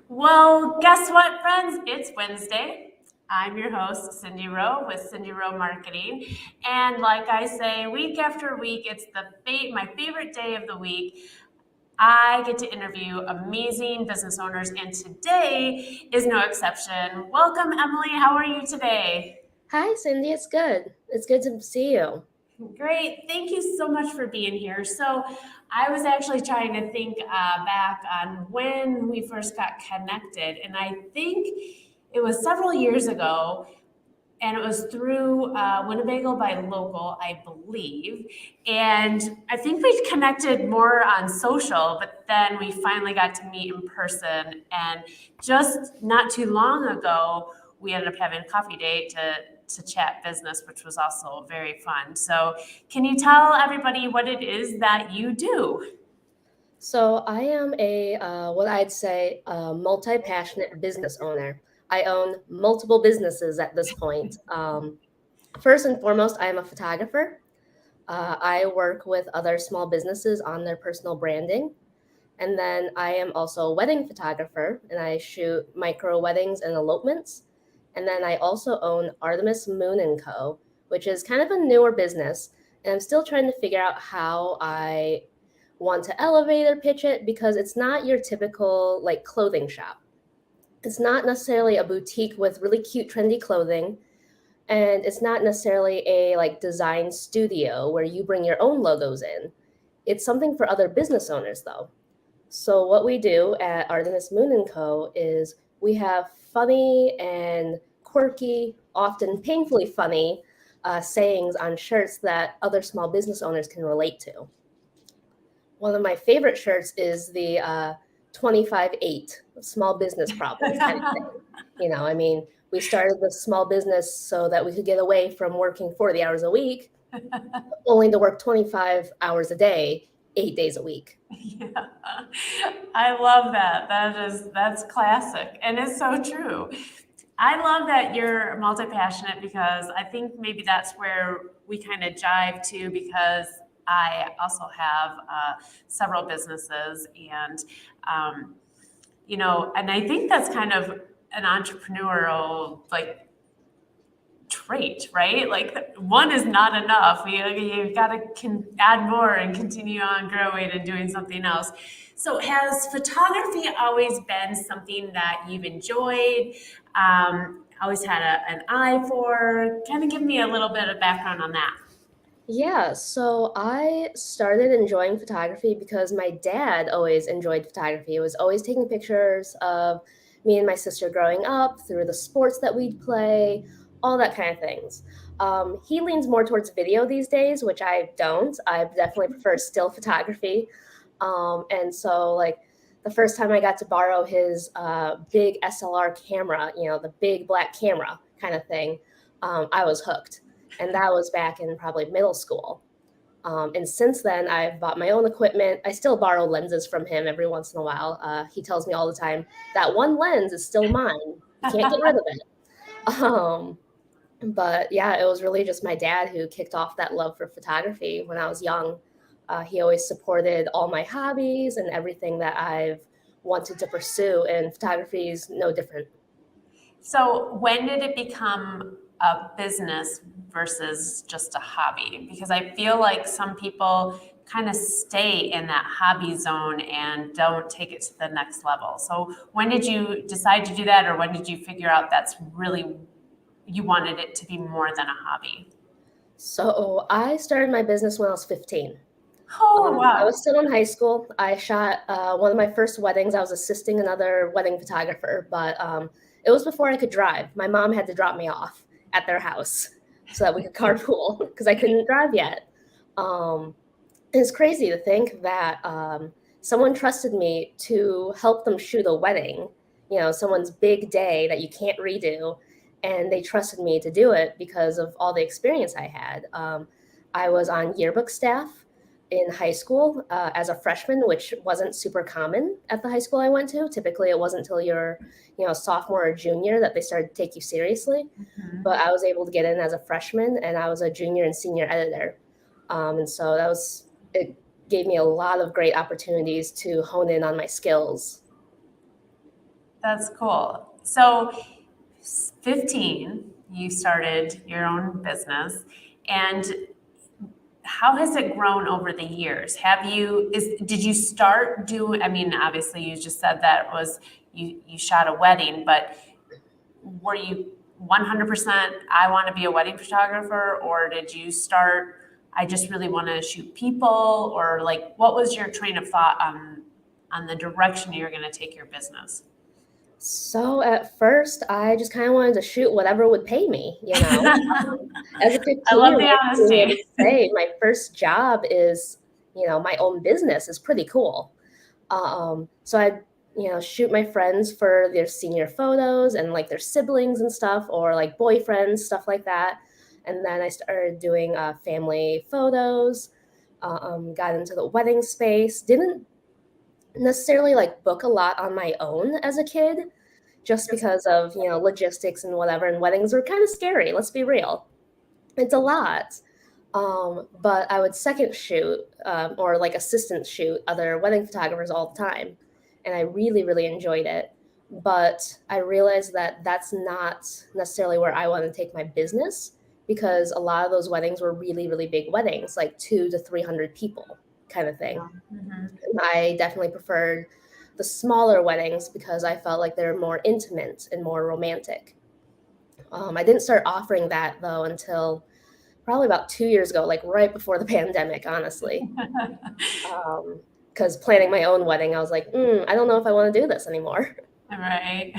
Well, guess what, friends? It's Wednesday. I'm your host, Cindy Rowe with Cindy Rowe Marketing. And like I say, week after week, it's my favorite day of the week. I get to interview amazing business owners, and today is no exception. Welcome, Emily. How are you today? Hi, Cindy. It's good. It's good to see you. Great. Thank you so much for being here. So, I was actually trying to think back on when we first got connected, and I think it was several years ago, and it was through Winnebago by Local, I believe. And I think we connected more on social, but then we finally got to meet in person. And just not too long ago, we ended up having a coffee date to chat business, which was also very fun. So, can you tell everybody what it is that you do? So, I am what I'd say, a multi-passionate business owner. I own multiple businesses at this point. First and foremost, I am a photographer. I work with other small businesses on their personal branding. And then I am also a wedding photographer, and I shoot micro weddings and elopements. And then I also own Artemis Moon and Co., which is kind of a newer business. And I'm still trying to figure out how I want to elevate or pitch it because it's not your typical like clothing shop. It's not necessarily a boutique with really cute, trendy clothing. And it's not necessarily a like design studio where you bring your own logos in. It's something for other business owners though. So what we do at Artemis Moon and Co. is we have funny and quirky, often painfully funny sayings on shirts that other small business owners can relate to. One of my favorite shirts is the 25-8 small business problems kind of thing. We started the small business so that we could get away from working 40 hours a week, only to work 25 hours a day, 8 days a week. Yeah, I love that. That's classic, and it's so true. I love that you're multi-passionate because I think maybe that's where we kind of jive too because I also have several businesses um, and I think that's kind of an entrepreneurial like trait, right? Like one is not enough. You've got to add more and continue on growing and doing something else. So, has photography always been something that you've enjoyed? Always had an eye for? Kind of give me a little bit of background on that. Yeah, so I started enjoying photography because my dad always enjoyed photography. He was always taking pictures of me and my sister growing up through the sports that we'd play, all that kind of things. He leans more towards video these days, which I don't. I definitely prefer still photography. And so, like, the first time I got to borrow his big SLR camera, the big black camera kind of thing, I was hooked. And that was back in probably middle school. And since then, I've bought my own equipment. I still borrow lenses from him every once in a while. He tells me all the time that one lens is still mine. You can't get rid of it. Um, but yeah, it was really just my dad who kicked off that love for photography when I was young. He always supported all my hobbies and everything that I've wanted to pursue, and photography is no different. So, when did it become a business versus just a hobby? Because I feel like some people kind of stay in that hobby zone and don't take it to the next level. So, when did you decide to do that, or when did you figure out that's really you wanted it to be more than a hobby? So I started my business when I was 15. Oh, I wow. was still in high school. I shot one of my first weddings. I was assisting another wedding photographer, but it was before I could drive. My mom had to drop me off at their house so that we could carpool because I couldn't drive yet. Um, it's crazy to think that someone trusted me to help them shoot a wedding, someone's big day that you can't redo. And they trusted me to do it because of all the experience I had. I was on yearbook staff in high school as a freshman, which wasn't super common at the high school I went to. Typically, it wasn't until you're, sophomore or junior that they started to take you seriously. Mhm. But I was able to get in as a freshman, and I was a junior and senior editor. And so it gave me a lot of great opportunities to hone in on my skills. That's cool. So 15, you started your own business, and how has it grown over the years? Did you start doing, I mean, obviously you just said that was, you shot a wedding, but were you 100% I want to be a wedding photographer, or did you start, I just really want to shoot people, or like what was your train of thought on the direction you're going to take your business? So at first, I just kind of wanted to shoot whatever would pay me, you know. As a I love 15-year-old, the being able honesty. to say my first job is, my own business is pretty cool. So I, shoot my friends for their senior photos and like their siblings and stuff, or like boyfriends, stuff like that. And then I started doing family photos. Got into the wedding space. Didn't necessarily like book a lot on my own as a kid, just because of logistics and whatever. And weddings were kind of scary. Let's be real. It's a lot. But I would second shoot or like assistant shoot other wedding photographers all the time. And I really, really enjoyed it. But I realized that that's not necessarily where I want to take my business, because a lot of those weddings were really, really big weddings, like 200 to 300 people kind of thing. Mhm. And I definitely preferred the smaller weddings because I felt like they're more intimate and more romantic. I didn't start offering that though until probably about 2 years ago, like right before the pandemic, honestly. Because planning my own wedding, I was like, I don't know if I want to do this anymore. Right.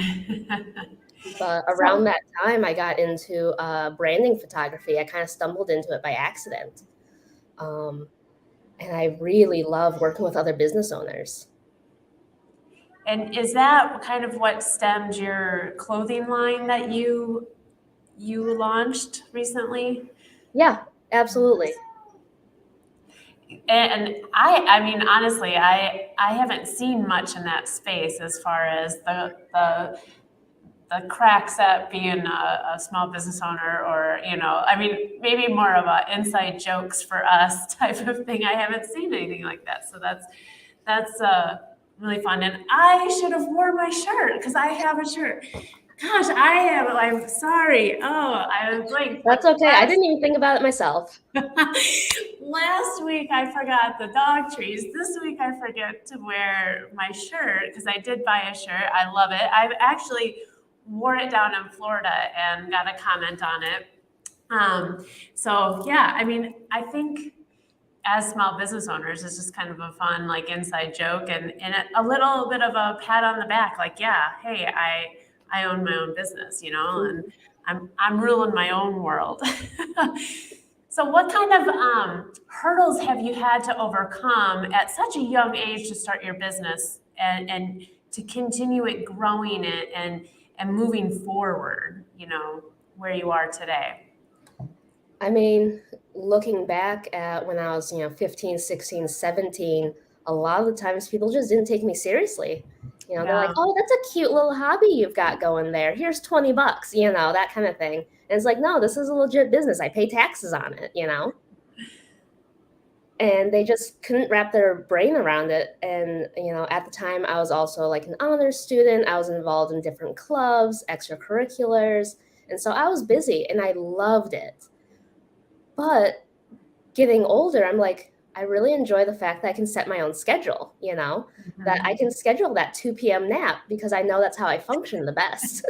But around So, that time, I got into branding photography. I kind of stumbled into it by accident. Um, and I really love working with other business owners. and is that kind of what stemmed your clothing line that you launched recently? Yeah, absolutely. And I mean, honestly, I haven't seen much in that space as far as the cracks at being a small business owner, or I mean, maybe more of a inside jokes for us type of thing. I haven't seen anything like that, so that's really fun. And I should have worn my shirt because I have a shirt. Gosh, I'm sorry. Oh, I was like That's okay. I last didn't even think about it myself. last week I forgot the dog trees. This week I forget to wear my shirt because I did buy a shirt. I love it. I've actually wore it down in Florida and got a comment on it. So yeah, I mean, I think as small business owners, it's just kind of a fun like inside joke, and a little bit of a pat on the back, like, yeah, hey, I own my own business, and Mhm. I'm ruling my own world. So what kind of hurdles have you had to overcome at such a young age to start your business, and to continue it growing it and moving forward, where you are today? I mean, looking back at when I was, 15, 16, 17, a lot of the times people just didn't take me seriously. They're like, Yeah. "Oh, that's a cute little hobby you've got going there. Here's $20, that kind of thing." And it's like, "No, this is a legit business. I pay taxes on it." And they just couldn't wrap their brain around it. And, at the time I was also like an honors student. I was involved in different clubs, extracurriculars, and so I was busy and I loved it. But getting older, I'm like, I really enjoy the fact that I can set my own schedule, that I Mhm. can schedule that 2 p.m. nap because I know that's how I function the best.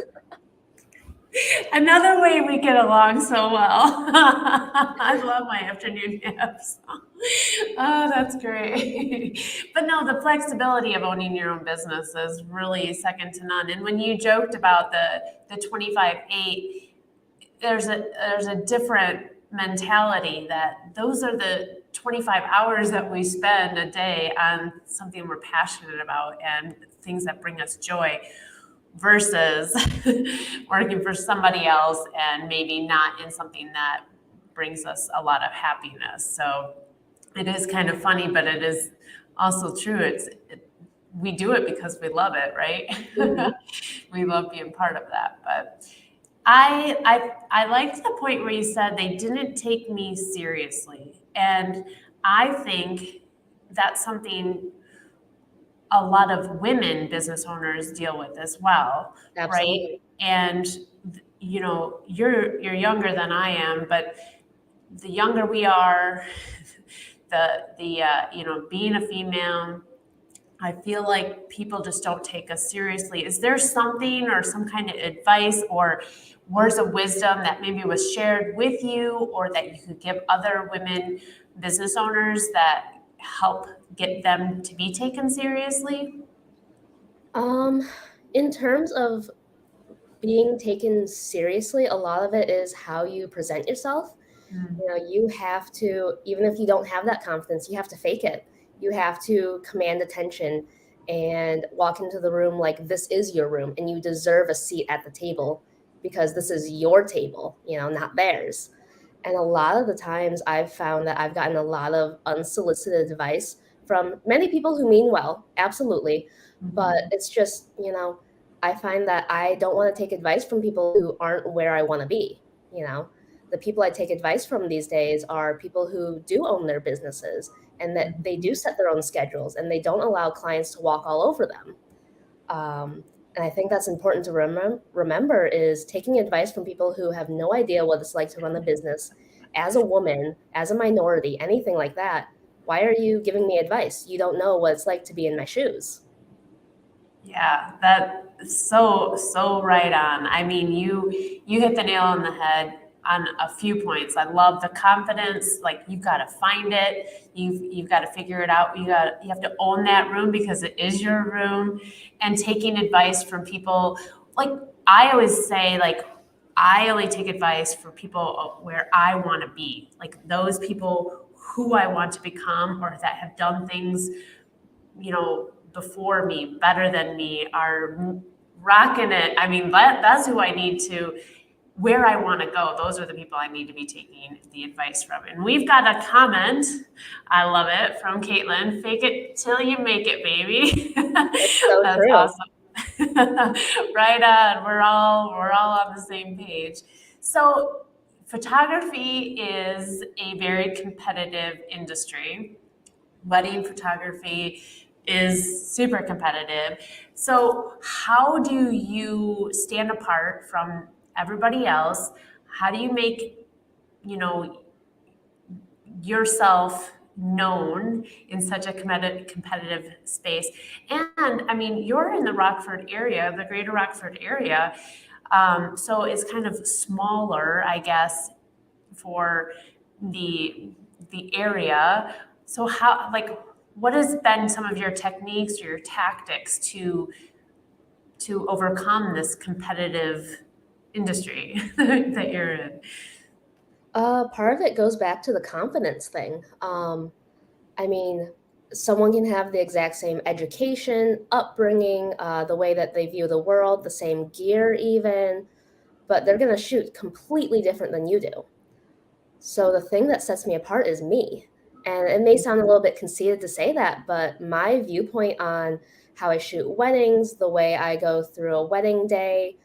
Another way we get along so well. I love my afternoon naps. Oh, that's great. But no, the flexibility of owning your own business is really second to none. And when you joked about the 25/8, there's a different mentality that those are the 25 hours that we spend a day on something we're passionate about and things that bring us joy, versus working for somebody else and maybe not in something that brings us a lot of happiness. So it is kind of funny, but it is also true. We do it because we love it, right? Mhm. We love being part of that. But I liked the point where you said they didn't take me seriously, and I think that's something a lot of women business owners deal with as well, right? Absolutely. And you know, you're younger than I am, but the younger we are, the you know, being a female, I feel like people just don't take us seriously. Is there something or some kind of advice or words of wisdom that maybe was shared with you or that you could give other women business owners that help get them to be taken seriously? Um, in terms of being taken seriously, a lot of it is how you present yourself. Mm, You know, you have to, even if you don't have that confidence, you have to fake it. You have to command attention and walk into the room like this is your room and you deserve a seat at the table because this is your table, you know, not theirs. And a lot of the times I've found that I've gotten a lot of unsolicited advice from many people who mean well, absolutely. But mhm. it's just, you know, I find that I don't want to take advice from people who aren't where I want to be. You know, the people I take advice from these days are people who do own their businesses and that they do set their own schedules and they don't allow clients to walk all over them. And I think that's important to remember is taking advice from people who have no idea what it's like to run a business as a woman, as a minority, anything like that. Why are you giving me advice? You don't know what it's like to be in my shoes. Yeah, that's so right on. I mean, you hit the nail on the head on a few points. I love the confidence. Like you've got to find it. You've got to figure it out. You have to own that room because it is your room. And taking advice from people, like I always say, like I only take advice for people where I want to be, like those people who I want to become or that have done things, you know, before me, better than me, are rocking it. I mean, that's who I need to, where I want to go. Those are the people I need to be taking the advice from. And we've got a comment, I love it, from Caitlin. Fake it till you make it, baby. It's so That's true. awesome. Right on. We're all on the same page. So photography is a very competitive industry. Wedding photography is super competitive. So, how do you stand apart from everybody else? How do you make, you know, yourself known in such a competitive space? And I mean, you're in the Rockford area, the greater Rockford area. So it's kind of smaller, I guess, for the the area. So how, like, what has been some of your techniques or your tactics to overcome this competitive industry that you're in? Part of it goes back to the confidence thing. I mean, someone can have the exact same education, upbringing, the way that they view the world, the same gear, even, but they're going to shoot completely different than you do. So the thing that sets me apart is me. And it may sound a little bit conceited to say that, but my viewpoint on how I shoot weddings, the way I go through a wedding day,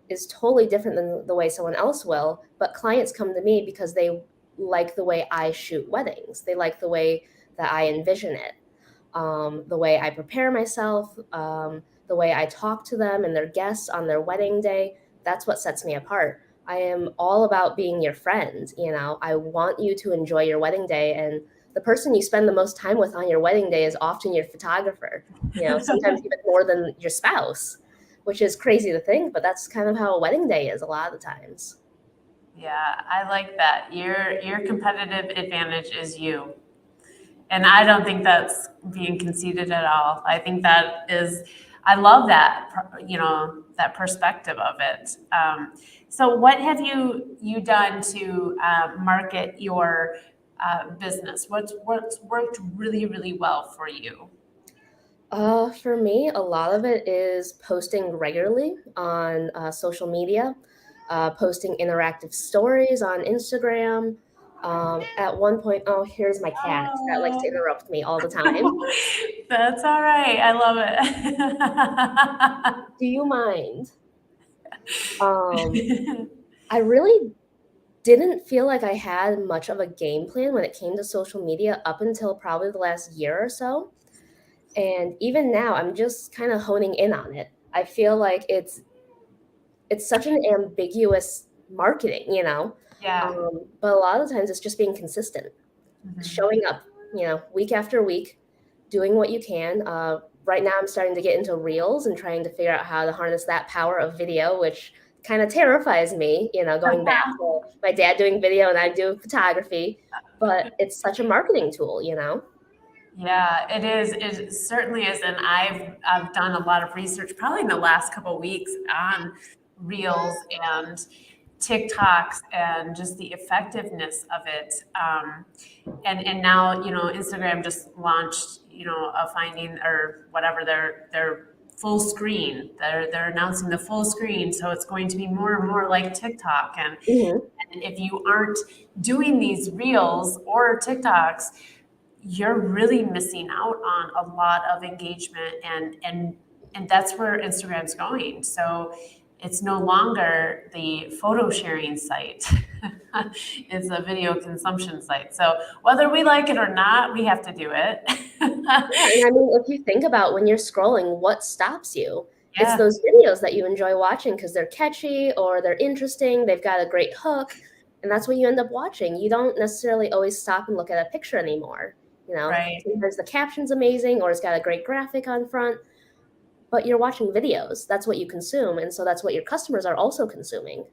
is totally different than the way someone else will. But clients come to me because they like the way I shoot weddings. They like the way that I envision it, the way I prepare myself, the way I talk to them and their guests on their wedding day. That's what sets me apart. I am all about being your friend. You know, I want you to enjoy your wedding day. And the person you spend the most time with on your wedding day is often your photographer, you know, sometimes even more than your spouse, which is crazy to think, but that's kind of how a wedding day is a lot of the times. Yeah, I like that. Your competitive advantage is you. And I don't think that's being conceited at all. I think that is, I love that, you know, that perspective of it. So, what have you done to market your business? What's worked really well for you? For me, a lot of it is posting regularly on social media, posting interactive stories on Instagram. At one point, oh, here's my cat that likes to Oh, interrupt me all the time. that's all right. I love Do you mind? Um, it. I really didn't feel like I had much of a game plan when it came to social media up until probably the last year or so. And even now, I'm just kind of honing in on it. I feel like it's such an ambiguous marketing, Yeah. but a lot of the times it's just being consistent, Mhm. showing up, week after week, doing what you can. Right now, I'm starting to get into reels and trying to figure out how to harness that power of video, which kind of terrifies me, going back to my dad doing video and I do photography. But it's such a marketing tool. Yeah, it is. It certainly is, and I've done a lot of research, probably in the last couple of weeks, on Reels and TikToks and just the effectiveness of it. And now Instagram just launched a finding or whatever their full screen. They're announcing the full screen, so it's going to be more and more like TikTok. Hmm. And if you aren't doing these Reels or TikToks, you're really missing out on a lot of engagement, and that's where Instagram's going. So it's no longer the photo sharing site. It's a video consumption site. So whether we like it or not, we have to do it. Yeah, and I mean, if you think about when you're scrolling, what stops you? It's Yeah, those videos that you enjoy watching because they're catchy or they're interesting, they've got a great hook, and that's what you end up watching. You don't necessarily always stop and look at a picture anymore. right, Sometimes the caption's amazing or it's got a great graphic on front, but you're watching videos. That's what you consume, and so that's what your customers are also consuming.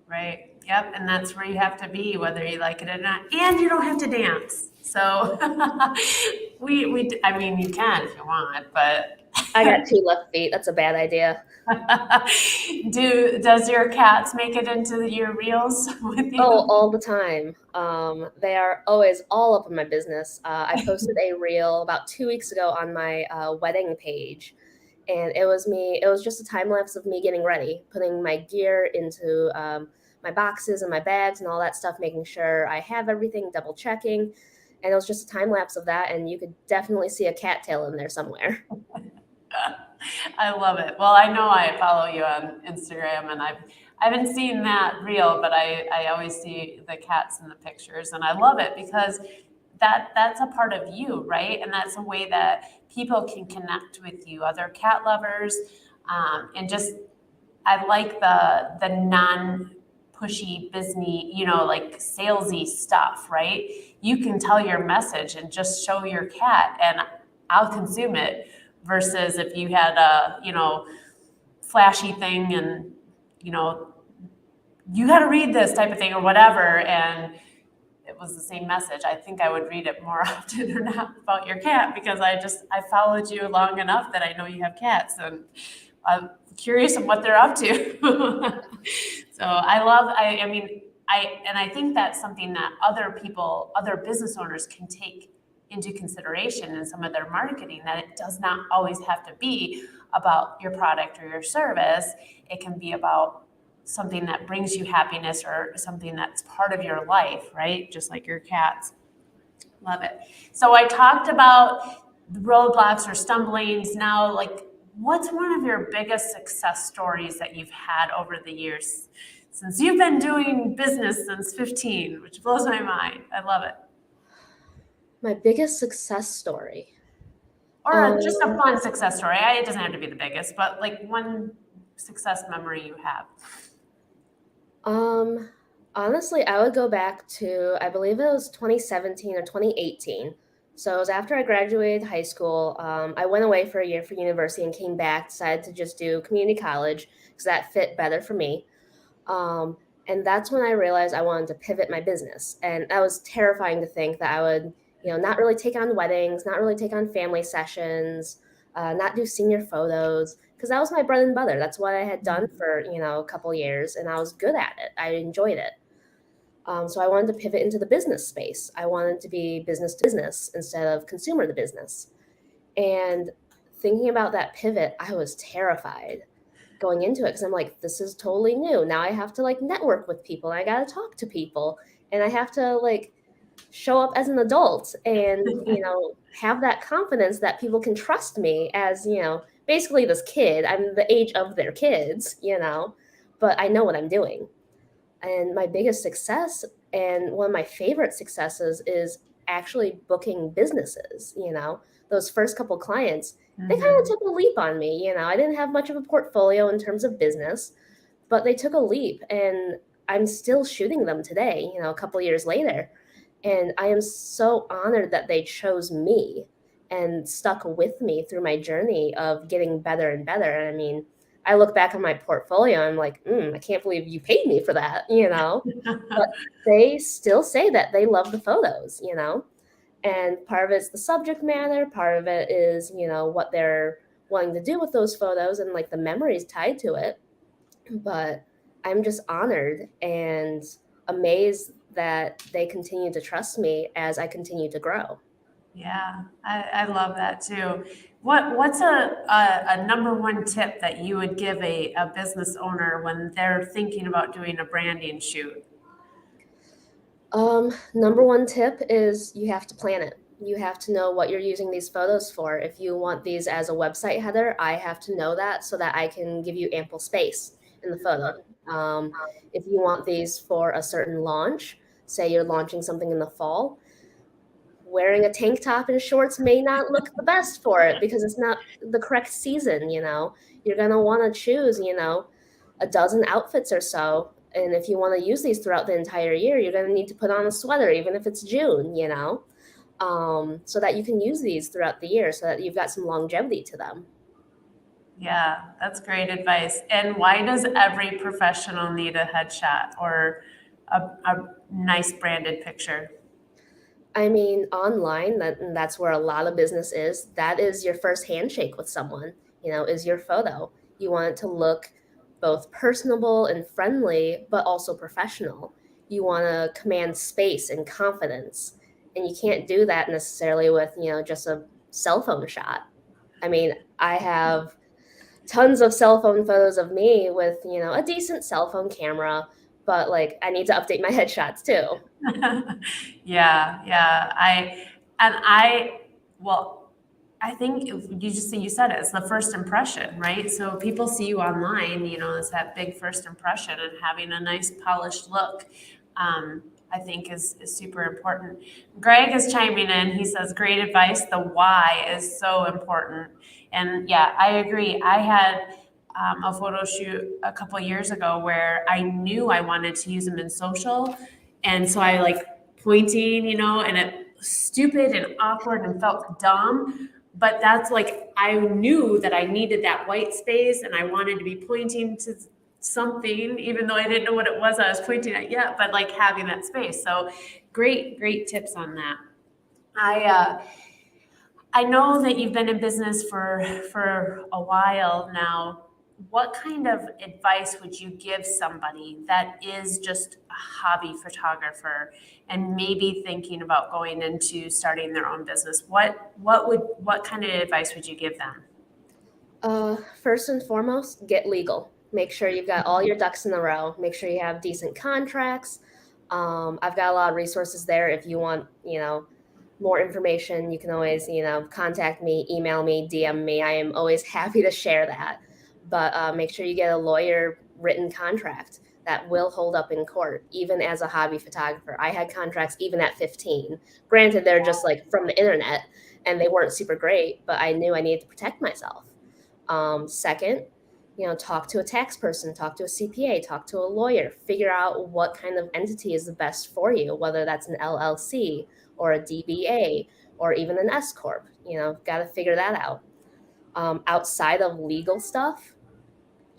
right. Yep, and that's where you have to be, whether you like it or not. And you don't have to dance. So I mean, you can if you want, but I got two left feet. That's a bad idea. does your cats make it into your reels with Oh, you? all the time. They are always all up in my business. I posted a reel about 2 weeks ago on my wedding page, and it was me. It was just a time lapse of me getting ready, putting my gear into my boxes and my bags and all that stuff, making sure I have everything, double checking. And it was just a time lapse of that, and you could definitely see a cattail in there somewhere. I love it. Well, I know I follow you on Instagram, and I haven't seen that reel, but I always see the cats in the pictures, and I love it because that's a part of you, right? And that's a way that people can connect with you, other cat lovers, and just I like the non pushy, busy, like salesy stuff, right? You can tell your message and just show your cat, and I'll consume it. Versus if you had a, flashy thing and, you know, you got to read this type of thing or whatever, and it was the same message. I think I would read it more often or not about your cat because I followed you long enough that I know you have cats, and I'm curious of what they're up to. So I mean, I think that's something that other business owners can take into consideration in some of their marketing, that it does not always have to be about your product or your service. It can be about something that brings you happiness or something that's part of your life, right? Just like your cats. Love it. So I talked about the roadblocks or stumblings. Now, like, what's one of your biggest success stories that you've had over the years? Since you've been doing business since 15, which blows my mind. I love it. My biggest success story. Or just a Um, fun success story. It doesn't have to be the biggest, but like one success memory you have. Um, Honestly, I would go back to, I believe it was 2017 or 2018. So it was after I graduated high school. I went away for a year for university and came back, decided to just do community college because that fit better for me. Um, and that's when I realized I wanted to pivot my business. And that was terrifying to think that I would, not really take on weddings, not really take on family sessions, not do senior photos, because that was my bread and butter. That's what I had done for, a couple years, and I was good at it. I enjoyed it. So I wanted to pivot into the business space. I wanted to be business to business instead of consumer to business. And thinking about that pivot, I was terrified going into it because I'm like, this is totally new. Now I have to like network with people. I got to talk to people and I have to like show up as an adult and, have that confidence that people can trust me as, basically this kid. I'm the age of their kids, but I know what I'm doing. And my biggest success and one of my favorite successes is actually booking businesses, those first couple clients, they kind of Mhm. took a leap on me. I didn't have much of a portfolio in terms of business, but they took a leap, and I'm still shooting them today, a couple years later. And I am so honored that they chose me and stuck with me through my journey of getting better and better. And I mean, I look back on my portfolio and I'm like, I can't believe you paid me for that. But they still say that they love the photos. And part of it's the subject matter, part of it is, what they're wanting to do with those photos and like the memories tied to it. But I'm just honored and amazed that they continue to trust me as I continue to grow. Yeah, I love that too. What's a number one tip that you would give a business owner when they're thinking about doing a branding shoot? Number one tip is you have to plan it. You have to know what you're using these photos for. If you want these as a website header, I have to know that so that I can give you ample space in the photo. Um, if you want these for a certain launch, say you're launching something in the fall, wearing a tank top and shorts may not look the best for it because it's not the correct season. You're going to want to choose, a dozen outfits or so. And if you want to use these throughout the entire year, you're going to need to put on a sweater, even if it's June, so that you can use these throughout the year so that you've got some longevity to them. Yeah, that's great advice. And why does every professional need a headshot or a nice branded picture? I mean, online, that's where a lot of business is. That is your first handshake with someone, is your photo. You want it to look both personable and friendly, but also professional. You want to command space and confidence. And you can't do that necessarily with, just a cell phone shot. I mean, I have tons of cell phone photos of me with, a decent cell phone camera, but like I need to update my headshots too. Yeah, yeah. I well, I think you said it, it's the first impression, right? So people see you online, it's that big first impression, and having a nice polished look, I think is super important. Greg is chiming in. He says, great advice. The why is so important. And yeah, I agree. I had a photo shoot a couple years ago where I knew I wanted to use them in social. And so I like pointing, and it stupid and awkward and felt dumb. But that's like, I knew that I needed that white space and I wanted to be pointing to something, even though I didn't know what it was I was pointing at yet, but like having that space. So great tips on that. I, uh, I know that you've been in business for a while now. What kind of advice would you give somebody that is just a hobby photographer and maybe thinking about going into starting their own business? What kind of advice would you give them? First and foremost, get legal. Make sure you've got all your ducks in a row. Make sure you have decent contracts. I've got a lot of resources there. If you want, more information, you can always, contact me, email me, DM me. I am always happy to share that. But make sure you get a lawyer written contract that will hold up in court, even as a hobby photographer. I had contracts even at 15. Granted, they're just like from the internet and they weren't super great, but I knew I needed to protect myself. Second, talk to a tax person, talk to a CPA, talk to a lawyer, figure out what kind of entity is the best for you, whether that's an LLC or a DBA or even an S Corp. Got to figure that out. Outside of legal stuff,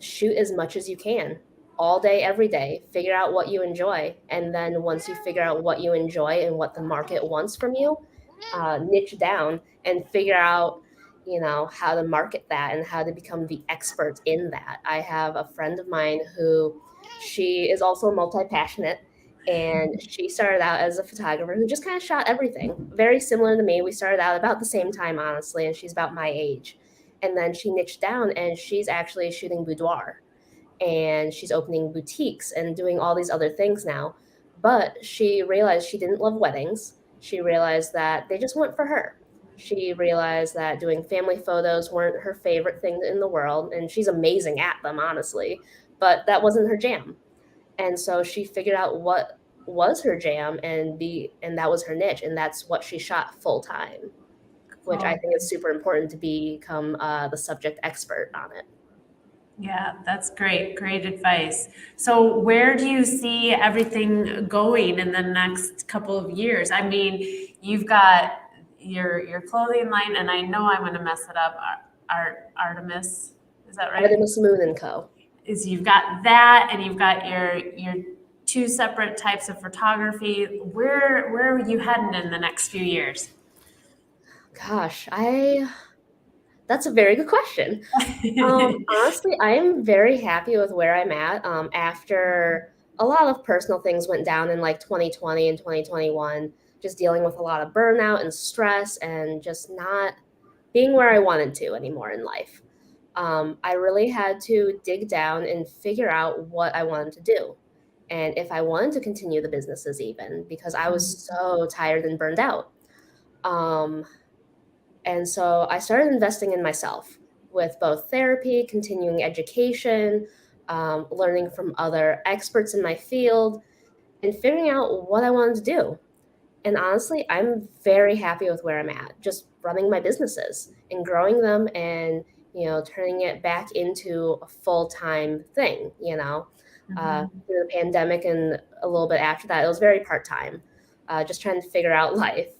shoot as much as you can all day, every day. Figure out what you enjoy. And then once you figure out what you enjoy and what the market wants from you, niche down and figure out, how to market that and how to become the expert in that. I have a friend of mine who she is also multi-passionate and she started out as a photographer who just kind of shot everything very similar to me. We started out about the same time, honestly, and she's about my age. And then she niched down and she's actually shooting boudoir and she's opening boutiques and doing all these other things now. But she realized she didn't love weddings. She realized that they just weren't for her. She realized that doing family photos weren't her favorite thing in the world, and she's amazing at them, honestly, but that wasn't her jam. And so she figured out what was her jam and that was her niche, and that's what she shot full time. which I Oh, think is super important to become the subject expert on it. yeah, that's great. Great advice. So, where do you see everything going in the next couple of years? I mean, you've got your clothing line, and I know I'm going to mess it up. Artemis, is that right? Artemis Moon and Co. Is you've got that, and you've got your two separate types of photography. Where are you heading in the next few years? Gosh, that's a very good question. Honestly, I am very happy with where I'm at. After a lot of personal things went down in like 2020 and 2021, just dealing with a lot of burnout and stress and just not being where I wanted to anymore in life. I really had to dig down and figure out what I wanted to do and if I wanted to continue the businesses even because I was so tired and burned out. Um, and so I started investing in myself with both therapy, continuing education, learning from other experts in my field, and figuring out what I wanted to do. And honestly, I'm very happy with where I'm at, just running my businesses and growing them and, turning it back into a full-time thing, Mhm. through the pandemic and a little bit after that, it was very part-time, just trying to figure out life.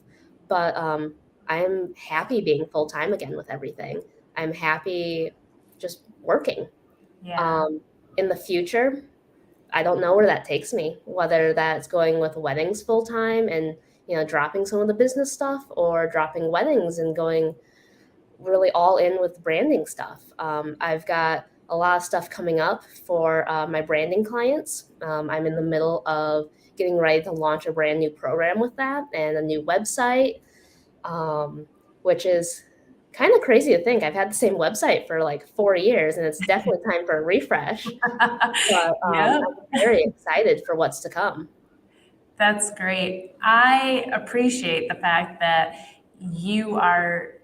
But I'm happy being full-time again with everything. I'm happy just working. Yeah. Um, in the future, I don't know where that takes me, whether that's going with weddings full time and, dropping some of the business stuff or dropping weddings and going really all in with branding stuff. I've got a lot of stuff coming up for my branding clients. I'm in the middle of getting ready to launch a brand new program with that and a new website, um, which is kind of crazy to think. I've had the same website for like 4 years and it's definitely time for a refresh. But Yep. I'm very excited for what's to come. That's great. I appreciate the fact that you are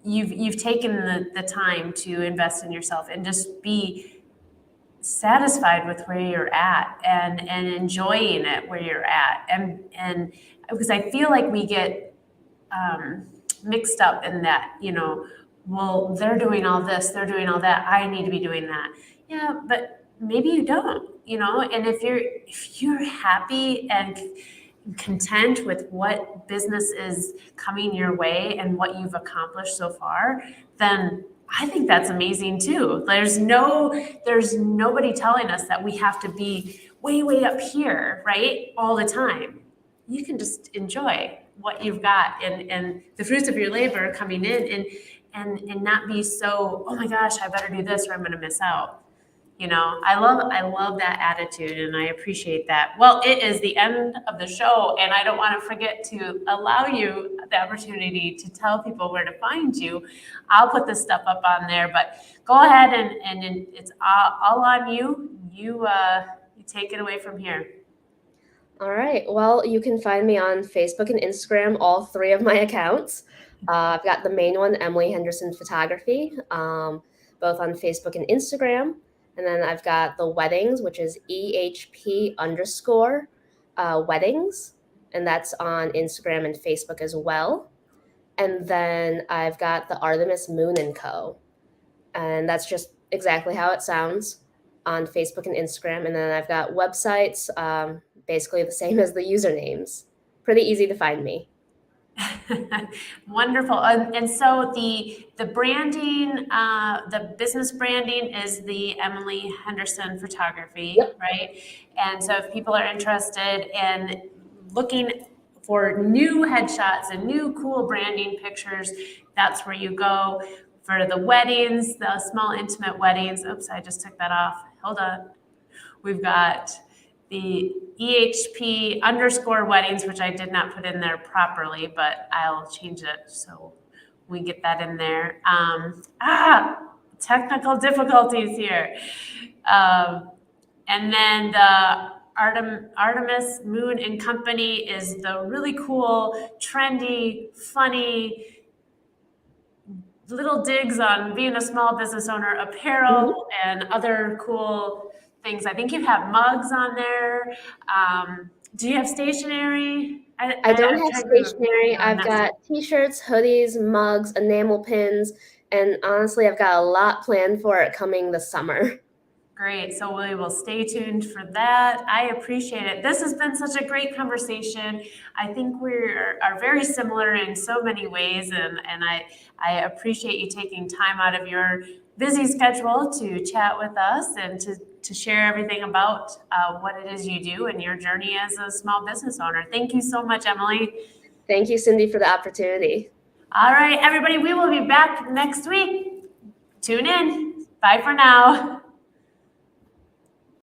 you've taken the time to invest in yourself and just be satisfied with where you're at and enjoying it where you're at. And because I feel like we get um, mixed up in that, well, they're doing all this, they're doing all that, I need to be doing that. Yeah, but maybe you don't, and if you're happy and content with what business is coming your way and what you've accomplished so far, then I think that's amazing too. There's nobody telling us that we have to be way, way up here, right? All the time. You can just enjoy what you've got and the fruits of your labor coming in and not be so, oh my gosh, I better do this or I'm gonna miss out. I love that attitude and I appreciate that. Well, it is the end of the show, and I don't want to forget to allow you the opportunity to tell people where to find you. I'll put this stuff up on there, but go ahead and it's all on you. You take it away from here. All right. Well, you can find me on Facebook and Instagram, all three of my accounts. I've got the main one, Emily Henderson Photography, both on Facebook and Instagram. And then I've got the weddings, which is EHP underscore weddings. And that's on Instagram and Facebook as well. And then I've got the Artemis Moon and Co. And that's just exactly how it sounds on Facebook and Instagram. And then I've got websites, basically the same as the usernames. Pretty easy to find me. Wonderful. And so the branding, the business branding is the Emily Henderson Photography, Yep. right? And so if people are interested in looking for new headshots and new cool branding pictures, that's where you go. For the weddings, the small intimate weddings. Oops, I just took that off. Hold on. We've got the EHP underscore weddings, which I did not put in there properly, but I'll change it so we get that in there. Technical difficulties here. Um, and then the Artemis Moon and Company is the really cool, trendy, funny little digs on being a small business owner, Mhm. apparel, and other cool things. I think you have mugs on there. Do you have stationery? I don't have tried to stationery. I've got t-shirts, hoodies, mugs, enamel pins, and honestly, I've got a lot planned for it coming this summer. Great. So we will stay tuned for that. I appreciate it. This has been such a great conversation. I think we are very similar in so many ways, and I appreciate you taking time out of your busy schedule to chat with us and to share everything about what it is you do and your journey as a small business owner. Thank you so much, Emily. Thank you, Cindy, for the opportunity. All right, everybody, we will be back next week. Tune in. Bye for now.